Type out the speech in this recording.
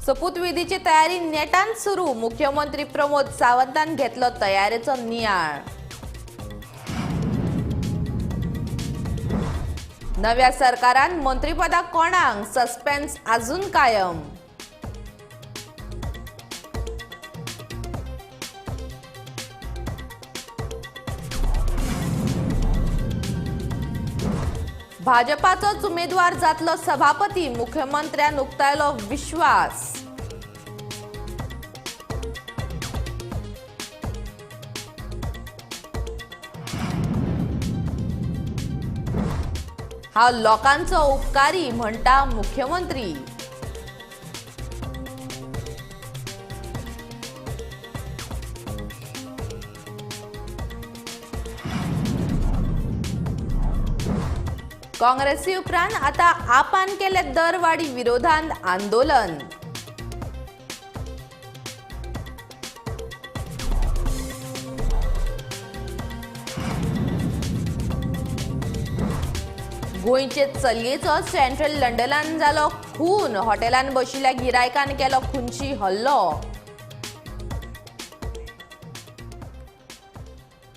शपथविधीची तयारी नेटान सुरू. मुख्यमंत्री प्रमोद सावंतान घेतलो तयारेचो नियाळ. नव्या सरकारान मंत्रीपदाक कोणाक? सस्पेन्स अजून कायम. भाजपाचोच उमेदवार जातलो सभापती. मुख्यमंत्र्यान उक्तायलो विश्वास. हांव लोकांचो उपकारी म्हणटा मुख्यमंत्री. काँग्रेसी उपरांत आता आपान केले दरवाडी विरोधांत आंदोलन. गोंयचे चलयेचो सेंट्रल लंडनान जालो खून. हॉटेलान बशिल्ल्या गिरायकान केलो खुनशी हल्लो.